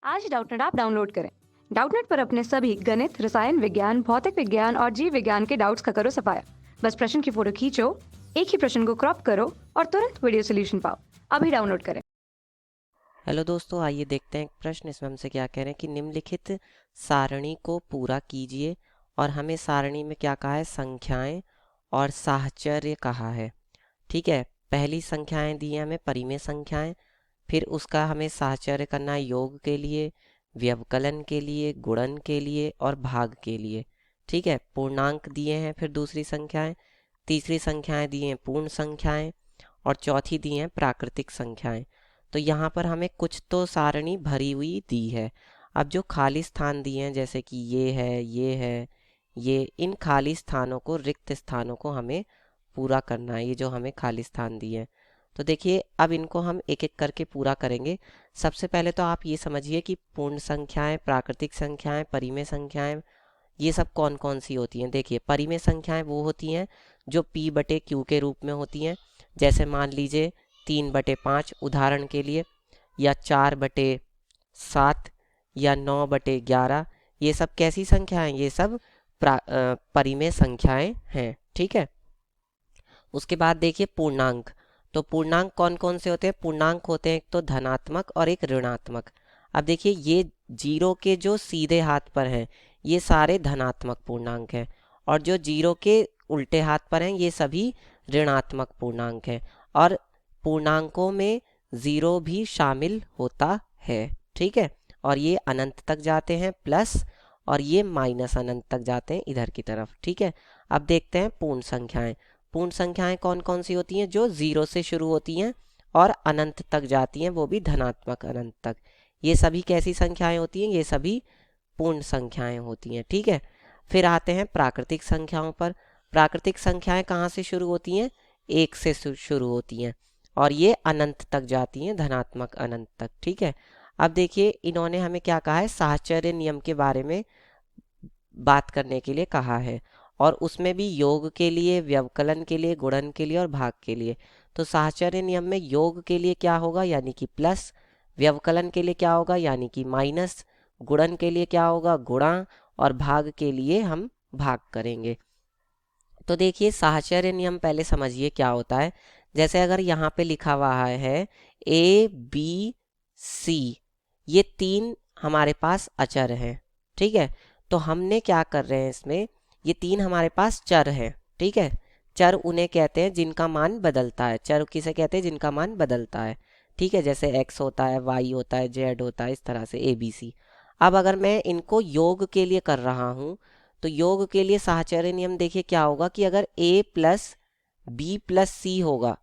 आज Doubtnut app download करें। Doubtnut पर अपने सभी गणित, रसायन विज्ञान, भौतिक विज्ञान और जीव विज्ञान के डाउट्स का करो सफाया। बस प्रश्न की फोटो खींचो, एक ही प्रश्न को क्रॉप करो और तुरंत वीडियो सोल्यूशन पाओ। अभी डाउनलोड करें। हेलो दोस्तों, आइए देखते हैं एक प्रश्न। इसमें हमसे क्या कह रहे हैं कि निम्नलिखित सारणी को पूरा कीजिए। और हमें सारणी में क्या कहा है, संख्याएं और साहचर्य कहा है। ठीक है, पहली संख्याएं दी हैं हमें परिमेय संख्याएं, फिर उसका हमें साहचर्य करना है योग के लिए, व्यवकलन के लिए, गुणन के लिए और भाग के लिए। ठीक है, पूर्णांक दिए हैं, फिर दूसरी संख्याएं, तीसरी संख्याएं दी हैं पूर्ण संख्याएं और चौथी दी हैं प्राकृतिक संख्याएं। तो यहाँ पर हमें कुछ तो सारणी भरी हुई दी है। अब जो खाली स्थान दिए हैं जैसे कि ये है, ये है, ये, इन खाली स्थानों को, रिक्त स्थानों को हमें पूरा करना है। ये जो हमें खाली स्थान दिए हैं, तो देखिए अब इनको हम एक एक करके पूरा करेंगे। सबसे पहले तो आप ये समझिए कि पूर्ण संख्याएं, प्राकृतिक संख्याएं, परिमेय संख्याएं, ये सब कौन कौन सी होती हैं। देखिए परिमेय संख्याएं वो होती हैं जो p बटे q के रूप में होती हैं। जैसे मान लीजिए 3/5 उदाहरण के लिए, या 4/7, या 9/11। ये सब कैसी संख्याएं, ये सब परिमेय संख्याएं हैं। ठीक है, उसके बाद देखिए पूर्णांक। तो पूर्णांक कौन कौन से होते हैं, पूर्णांक होते हैं एक तो धनात्मक और एक ऋणात्मक। अब देखिए ये जीरो के जो सीधे हाथ पर हैं ये सारे धनात्मक पूर्णांक हैं, और जो जीरो के उल्टे हाथ पर हैं ये सभी ऋणात्मक पूर्णांक हैं। और पूर्णांकों में ज़ीरो भी शामिल होता है। ठीक है, और ये अनंत तक जाते हैं प्लस, और ये माइनस अनंत तक जाते हैं इधर की तरफ। ठीक है, अब देखते हैं पूर्ण संख्याएं। पूर्ण संख्याएं कौन कौन सी होती हैं, जो ज़ीरो से शुरू होती हैं और अनंत तक जाती हैं, वो भी धनात्मक अनंत तक। ये सभी कैसी संख्याएं होती हैं, ये सभी पूर्ण संख्याएं होती हैं। ठीक है, फिर आते हैं प्राकृतिक संख्याओं पर। प्राकृतिक संख्याएं कहाँ से शुरू होती हैं, एक से शुरू होती हैं और ये अनंत तक जाती हैं, धनात्मक अनंत तक। ठीक है, अब देखिए इन्होंने हमें क्या कहा है, साहचर्य नियम के बारे में बात करने के लिए कहा है, और उसमें भी योग के लिए, व्यवकलन के लिए, गुणन के लिए और भाग के लिए। तो साहचर्य नियम में योग के लिए क्या होगा, यानी कि प्लस, व्यवकलन के लिए क्या होगा, यानी कि माइनस, गुणन के लिए क्या होगा, गुणा, और भाग के लिए हम भाग करेंगे। तो देखिए साहचर्य नियम पहले समझिए क्या होता है। जैसे अगर यहाँ पे लिखा हुआ है ABC, ये तीन हमारे पास अचर हैं। ठीक है, तो हमने क्या कर रहे हैं इसमें, ये तीन हमारे पास चर हैं। ठीक है, चर उन्हें कहते हैं जिनका मान बदलता है। चर किसे कहते हैं, जिनका मान बदलता है। ठीक है, जैसे x होता है, y होता है, z होता है, इस तरह से ABC। अब अगर मैं इनको योग के लिए कर रहा हूँ, तो योग के लिए साहचर्य नियम देखिए क्या होगा कि अगर a प्लस बी प्लस सी होगा,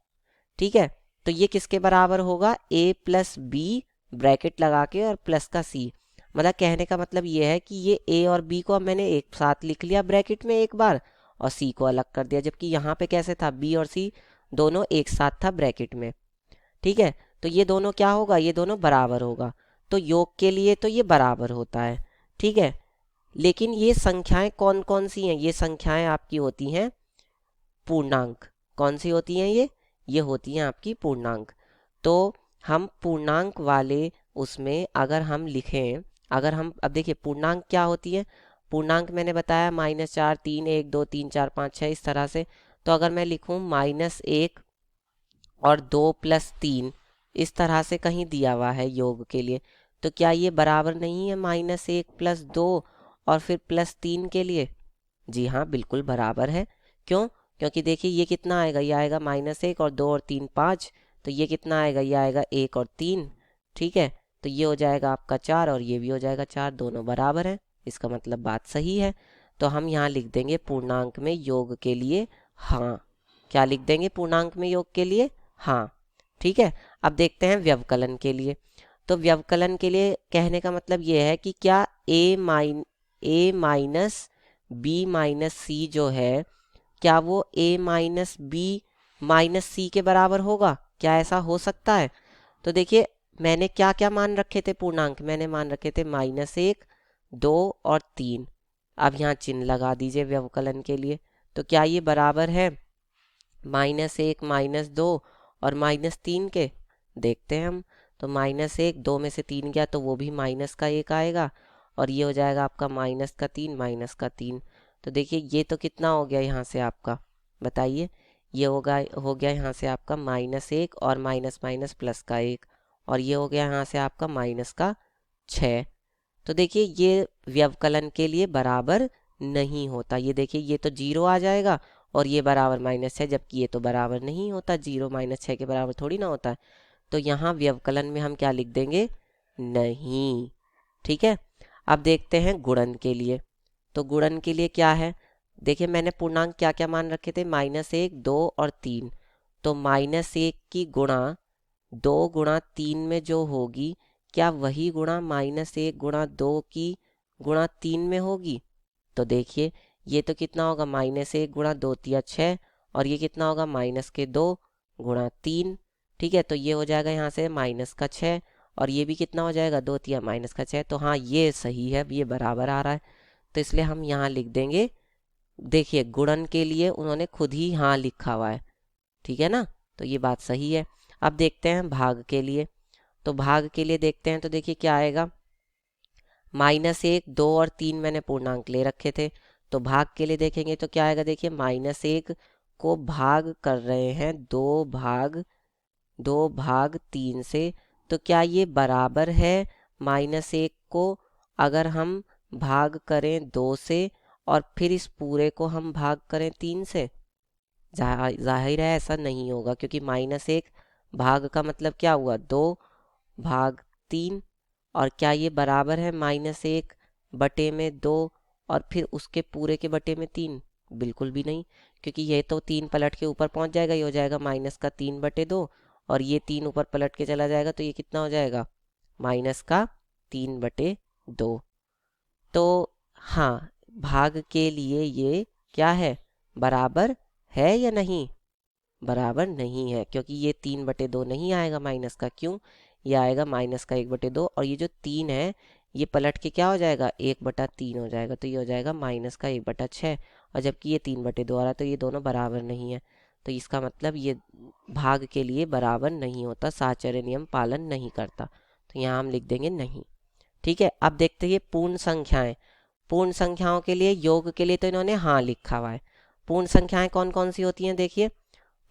ठीक है, तो ये किसके बराबर होगा, a प्लस बी ब्रैकेट लगा के और प्लस का c। मतलब कहने का मतलब ये है कि ये a और b को अब मैंने एक साथ लिख लिया ब्रैकेट में एक बार, और c को अलग कर दिया, जबकि यहाँ पे कैसे था, b और c दोनों एक साथ था ब्रैकेट में। ठीक है, तो ये दोनों क्या होगा, ये दोनों बराबर होगा। तो योग के लिए तो ये बराबर होता है। ठीक है, लेकिन ये संख्याएं कौन कौन सी हैं, ये संख्याएं आपकी होती हैं पूर्णांक। कौन सी होती हैं ये होती हैं आपकी पूर्णांक। तो हम पूर्णांक वाले उसमें अगर हम लिखें, अगर हम अब देखिए पूर्णांक क्या होती है, पूर्णांक मैंने बताया -4, 3, 1, 2, 3, 4, 5, 6 इस तरह से। तो अगर मैं लिखूं -1 और 2 प्लस 3 इस तरह से कहीं दिया हुआ है योग के लिए, तो क्या ये बराबर नहीं है -1 प्लस 2 और फिर +3 के लिए। जी हाँ, बिल्कुल बराबर है। क्यों, क्योंकि देखिए ये कितना आएगा, ये आएगा -1 और 2 और 3 5, तो ये कितना आएगा, ये आएगा 1 और 3। ठीक है, तो ये हो जाएगा आपका 4 और ये भी हो जाएगा 4, दोनों बराबर हैं। इसका मतलब बात सही है। तो हम यहाँ लिख देंगे पूर्णांक में योग के लिए हाँ। क्या लिख देंगे पूर्णांक में योग के लिए, हाँ। ठीक है, अब देखते हैं व्यवकलन के लिए। तो व्यवकलन के लिए कहने का मतलब ये है कि क्या a माइनस b माइनस सी जो है, क्या वो a माइनस बी माइनस सी के बराबर होगा, क्या ऐसा हो सकता है। तो देखिए मैंने क्या क्या मान रखे थे पूर्णांक, मैंने मान रखे थे -1, 2 और 3। अब यहाँ चिन्ह लगा दीजिए व्यवकलन के लिए। तो क्या ये बराबर है -1, -2 और -3 के, देखते हैं हम। तो -1, 2 में से 3 गया तो वो भी -1 आएगा, और ये हो जाएगा आपका -3 -3। तो देखिए ये तो कितना हो गया यहाँ से आपका, बताइए, ये हो गया यहाँ से आपका -1 और माइनस माइनस प्लस का 1, और ये हो गया यहाँ से आपका -6। तो देखिए ये व्यवकलन के लिए बराबर नहीं होता। ये देखिए ये तो 0 आ जाएगा और ये बराबर -6, जबकि ये तो बराबर नहीं होता, 0 -6 के बराबर थोड़ी ना होता है। तो यहाँ व्यवकलन में हम क्या लिख देंगे, नहीं। ठीक है, अब देखते हैं गुणन के लिए। तो गुणन के लिए क्या है, देखिए मैंने पूर्णांक क्या क्या मान रखे थे, -1, 2 और 3। तो -1 की गुणा 2 गुणा 3 में जो होगी, क्या वही गुणा -1 गुणा 2 की गुणा 3 में होगी? तो देखिए ये तो कितना होगा, -1 गुणा 2 तिया 6, और ये कितना होगा, -2 गुणा 3। ठीक है, तो ये हो जाएगा यहाँ से -6, और ये भी कितना हो जाएगा, 2 तिया -6। तो हाँ ये सही है, ये बराबर आ रहा है, तो इसलिए हम यहाँ लिख देंगे। देखिए गुणन के लिए उन्होंने खुद ही हाँ लिखा हुआ है, ठीक है ना, तो ये बात सही है। अब देखते हैं भाग के लिए। तो भाग के लिए देखते हैं, तो देखिए क्या आएगा, -1, 2 और 3 मैंने पूर्णांक ले रखे थे। तो भाग के लिए देखेंगे तो क्या आएगा, देखिए -1 को भाग कर रहे हैं 2 भाग 3 से, तो क्या ये बराबर है -1 को अगर हम भाग करें 2 से और फिर इस पूरे को हम भाग करें 3 से? जाहिर है ऐसा नहीं होगा, क्योंकि -1 भाग का मतलब क्या हुआ, 2 भाग 3, और क्या ये बराबर है -1 बटे में 2 और फिर उसके पूरे के बटे में 3? बिल्कुल भी नहीं, क्योंकि ये तो 3 पलट के ऊपर पहुंच जाएगा, ये हो जाएगा -3/2, और ये 3 ऊपर पलट के चला जाएगा, तो ये कितना हो जाएगा, -3/2। तो हाँ, भाग के लिए ये क्या है, बराबर है या नहीं? बराबर नहीं है, क्योंकि ये 3/2 नहीं आएगा माइनस का, क्यों, ये आएगा -1/2, और ये जो 3 है ये पलट के क्या हो जाएगा, 1/3 हो जाएगा, तो ये हो जाएगा -1/6, और जबकि ये 3/2 आ रहा है, तो ये दोनों बराबर नहीं है। तो इसका मतलब ये भाग के लिए बराबर नहीं होता, साहचर्य नियम पालन नहीं करता, तो यहाँ हम लिख देंगे नहीं। ठीक है, अब देखते हैं पूर्ण संख्याएं। पूर्ण संख्याओं के लिए, योग के लिए तो इन्होंने हाँ लिखा हुआ है। पूर्ण संख्याएं कौन कौन सी होती हैं, देखिए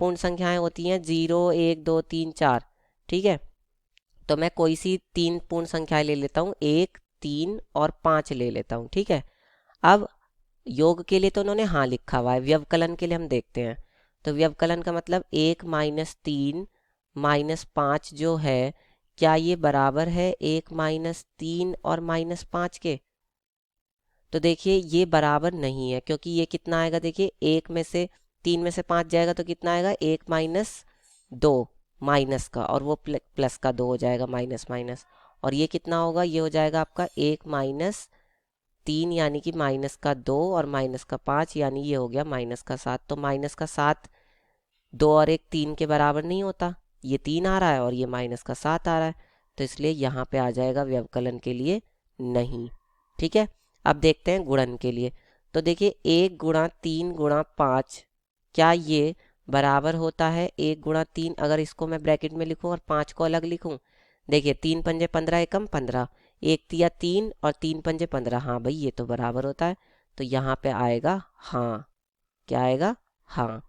पूर्ण संख्याएं होती हैं 0, 1, 2, 3, 4। ठीक है, तो मैं कोई सी 3 पूर्ण संख्याएं ले लेता हूँ, 1, 3 और 5 ले लेता हूँ। ठीक है, अब योग के लिए तो उन्होंने हाँ लिखा हुआ है, व्यवकलन के लिए हम देखते हैं। तो व्यवकलन का मतलब 1 - 3 - 5 जो है, क्या ये बराबर है 1 - 3 और -5 के? तो देखिए ये बराबर नहीं है, क्योंकि ये कितना आएगा, देखिए 1 में से 3 में से 5 जाएगा तो कितना आएगा, 1 - 2 माइनस का, और वो प्लस का 2 हो जाएगा, माइनस माइनस, और ये कितना होगा, ये हो जाएगा आपका 1 - 3 यानी कि -2 और -5 यानी ये हो गया -7। तो -7 2 और 1 3 के बराबर नहीं होता, ये 3 आ रहा है और ये -7 आ रहा है, तो इसलिए यहाँ पे आ जाएगा व्यवकलन के लिए नहीं। ठीक है, अब देखते हैं गुणन के लिए। तो देखिए 1 गुणा 3 गुणा 5, क्या ये बराबर होता है 1 गुणा 3, अगर इसको मैं ब्रैकेट में लिखूं और 5 को अलग लिखूं? देखिए 3 पंजे 15 एकम 15, 1 तिया 3 और 3 पंजे 15, हाँ भाई ये तो बराबर होता है, तो यहाँ पे आएगा हाँ। क्या आएगा, हाँ।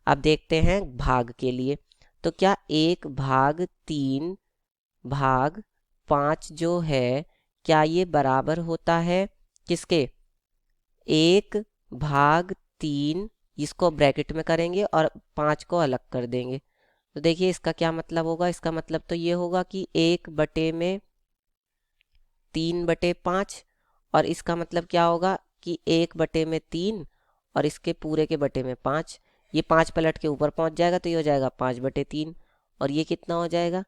अब देखते हैं भाग के लिए। तो क्या 1 भाग 3 भाग 5 जो है, क्या ये बराबर होता है किसके, 1 भाग 3, इसको ब्रैकेट में करेंगे और 5 को अलग कर देंगे? तो देखिए इसका क्या मतलब होगा, इसका मतलब तो ये होगा कि 1/3/5, और इसका मतलब क्या होगा कि 1/3 और इसके पूरे के बटे में 5, ये 5 पलट के ऊपर पहुंच जाएगा, तो ये हो जाएगा 5/3, और ये कितना हो जाएगा,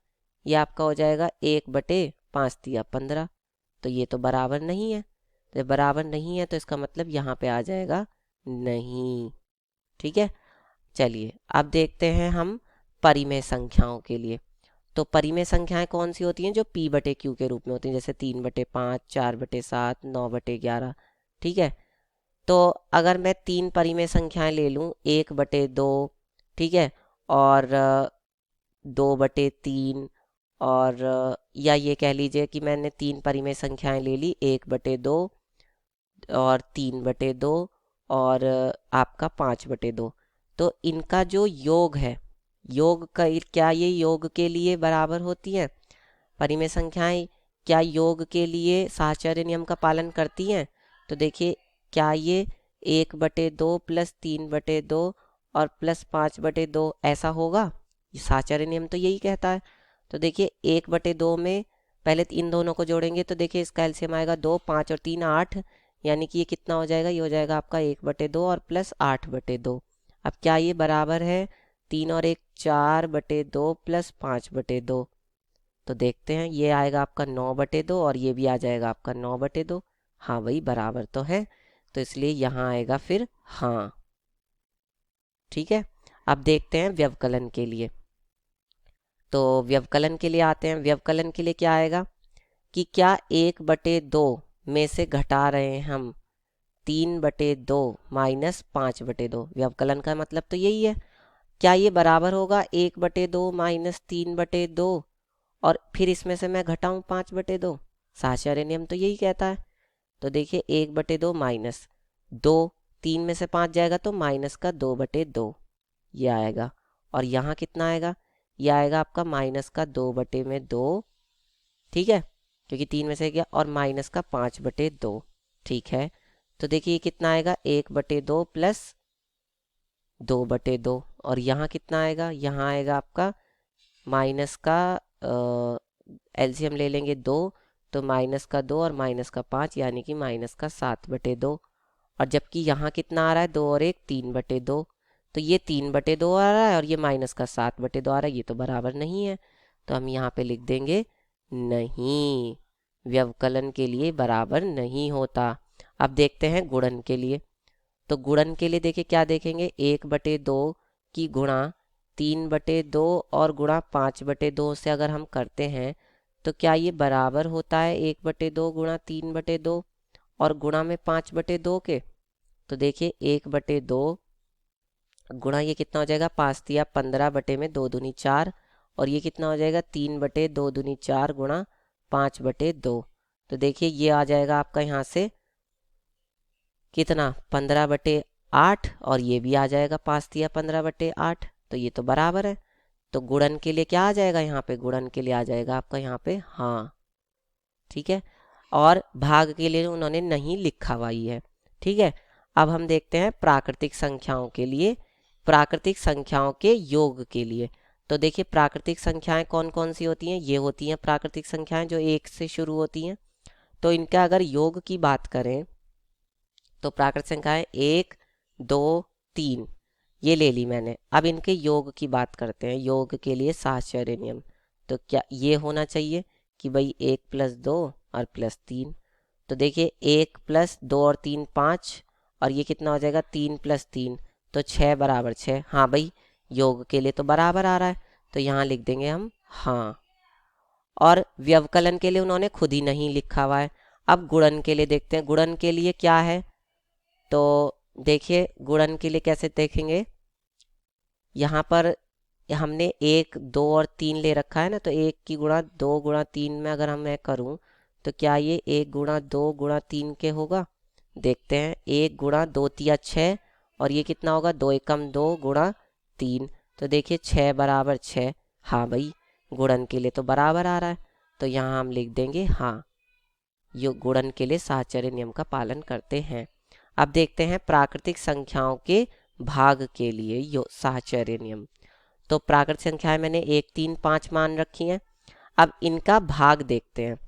ये आपका हो जाएगा 1/5 तिया 15। तो ये तो बराबर नहीं है, तो बराबर नहीं है, तो इसका मतलब यहाँ पे आ जाएगा नहीं। ठीक है, चलिए अब देखते हैं हम परिमेय संख्याओं के लिए। तो परिमेय संख्याएं कौन सी होती हैं, जो p/q के रूप में होती हैं, जैसे 3/5, 4/7, 9/11। ठीक है, तो अगर मैं 3 परिमेय संख्याएं ले लूं, 1/2, ठीक है, और 2/3 और या ये कह लीजिए कि मैंने 3 परिमेय संख्याएं ले ली, 1/2 और 3/2 और आपका 5/2। तो इनका जो योग है, योग का क्या ये योग के लिए बराबर होती हैं? परिमेय संख्याएं क्या योग के लिए साहचर्य नियम का पालन करती हैं? तो देखिए, क्या ये 1/2 प्लस 3/2 और प्लस 5/2 ऐसा होगा? ये साहचर्य नियम तो यही कहता है। तो देखिए 1/2 में पहले इन दोनों को जोड़ेंगे तो देखिए इसका एलसीएम आएगा 2, 5 और 3 8, यानी कि ये कितना हो जाएगा? ये हो जाएगा आपका 1/2 और प्लस 8/2। अब क्या ये बराबर है 3 और 1 4/2 प्लस 5/2? तो देखते हैं, ये आएगा आपका 9/2 और ये भी आ जाएगा आपका 9/2। हाँ भाई, बराबर तो है, तो इसलिए यहाँ आएगा फिर हाँ। ठीक है, अब देखते हैं व्यवकलन के लिए। तो व्यवकलन के लिए आते हैं। व्यवकलन के लिए क्या आएगा कि क्या 1/2 में से घटा रहे हैं हम 3/2 माइनस 5/2। व्यवकलन का मतलब तो यही है। क्या ये बराबर होगा 1/2 माइनस 3/2 और फिर इसमें से मैं घटाऊं 5/2? साहचर्य नियम तो यही कहता है। तो देखिए 1/2 माइनस 2, 3 में से 5 जाएगा तो माइनस का 2/2 ये आएगा। और यहाँ कितना आएगा? ये आएगा आपका माइनस का 2/2। ठीक है, क्योंकि 3 में से गया, और माइनस का 5/2। ठीक है, तो देखिए ये कितना आएगा? 1/2 प्लस 2/2। और यहाँ कितना आएगा? यहाँ आएगा आपका माइनस का एलसीएम ले लेंगे 2, तो माइनस का 2 और माइनस का 5, यानी कि माइनस का 7/2। और जबकि यहाँ कितना आ रहा है? 2 और 1 3/2। तो ये 3/2 आ रहा है और ये माइनस का 7/2 आ रहा है, ये तो बराबर नहीं है। तो हम यहाँ पे लिख देंगे नहीं, व्यवकलन के लिए बराबर नहीं होता। अब देखते हैं गुणन के लिए। तो गुणन के लिए देखिए क्या देखेंगे, 1/2 की गुणा 3/2 और गुणा 5/2 से अगर हम करते हैं तो क्या ये बराबर होता है 1/2 गुणा 3/2 और गुणा में 5/2 के? तो देखिए 1/2 गुणा ये कितना हो जाएगा? 5 तिया 15 बटे में 2 दूनी 4, और ये कितना हो जाएगा? 3/2 दूनी 4 गुणा 5/2। तो देखिए ये आ जाएगा आपका यहाँ से कितना? 15/8, और ये भी आ जाएगा 5 तिया 15/8। तो ये तो बराबर है। तो गुणन के लिए क्या आ जाएगा यहाँ पे? गुणन के लिए आ जाएगा आपका यहाँ पे हाँ। ठीक है, और भाग के लिए उन्होंने नहीं लिखा हुआ ही है। ठीक है, अब हम देखते हैं प्राकृतिक संख्याओं के लिए, प्राकृतिक संख्याओं के योग के लिए। तो देखिए प्राकृतिक संख्याएं कौन कौन सी होती हैं? ये होती हैं प्राकृतिक संख्याएं जो 1 से शुरू होती हैं। तो इनका अगर योग की बात करें तो प्राकृतिक संख्याएं 1 2 3 ये ले ली मैंने। अब इनके योग की बात करते हैं। योग के लिए साहचर्य नियम, तो क्या ये होना चाहिए कि भाई 1 + 2 और +3। तो देखिए 1 + 2 और 3 5, और ये कितना हो जाएगा? 3 + 3 तो 6 = 6। हाँ भाई, योग के लिए तो बराबर आ रहा है, तो यहाँ लिख देंगे हम हाँ। और व्यवकलन के लिए उन्होंने खुद ही नहीं लिखा हुआ है। अब गुणन के लिए देखते हैं। गुणन के लिए क्या है? तो देखिए गुणन के लिए कैसे देखेंगे, यहाँ पर हमने 1 2 और 3 ले रखा है ना, तो 1 की गुणा 2 गुणा 3 में अगर मैं करूँ तो क्या ये 1 गुणा 2 गुणा 3 के होगा? देखते हैं, 1 गुणा 2 तिया 6, और ये कितना होगा? 2 एकम 2 गुणा 3। तो देखिए 6 = 6। हाँ भाई, गुणन के लिए तो बराबर आ रहा है, तो यहाँ हम लिख देंगे हाँ, ये गुणन के लिए साहचर्य नियम का पालन करते हैं। अब देखते हैं प्राकृतिक संख्याओं के भाग के लिए यो साहचर्य नियम। तो प्राकृतिक संख्याएं मैंने 1 3 5 मान रखी हैं। अब इनका भाग देखते हैं।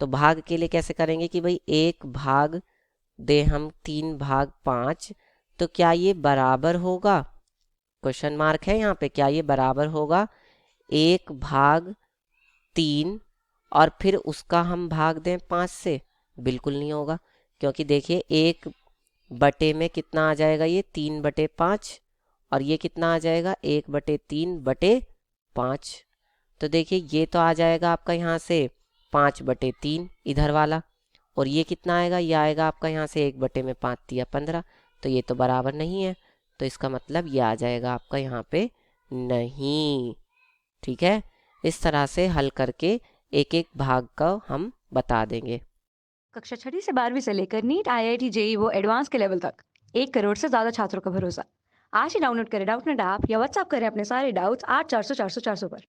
तो भाग के लिए कैसे करेंगे कि भाई 1 भाग दे हम 3 भाग 5, तो क्या ये बराबर होगा? क्वेश्चन मार्क है यहाँ पे, क्या ये बराबर होगा 1 भाग 3 और फिर उसका हम भाग दें 5 से? बिल्कुल नहीं होगा, क्योंकि देखिए 1 बटे में कितना आ जाएगा? ये 3/5, और ये कितना आ जाएगा? 1/3/5। तो देखिए ये तो आ जाएगा आपका यहाँ से 5/3 इधर वाला, और ये कितना आएगा? ये आएगा आपका यहाँ से 1 बटे में 5 तिया 15। तो ये तो बराबर नहीं है, तो इसका मतलब ये आ जाएगा आपका यहाँ पे नहीं। ठीक है, इस तरह से हल करके एक एक भाग का हम बता देंगे। कक्षा 6वीं से 12वीं से लेकर नीट, IIT, जेई वो एडवांस के लेवल तक 1 करोड़ से ज्यादा छात्रों का भरोसा। आज ही डाउनलोड करें डाउटनेट ऐप या व्हाट्सएप करें अपने सारे डाउट्स 8400 400 400 पर।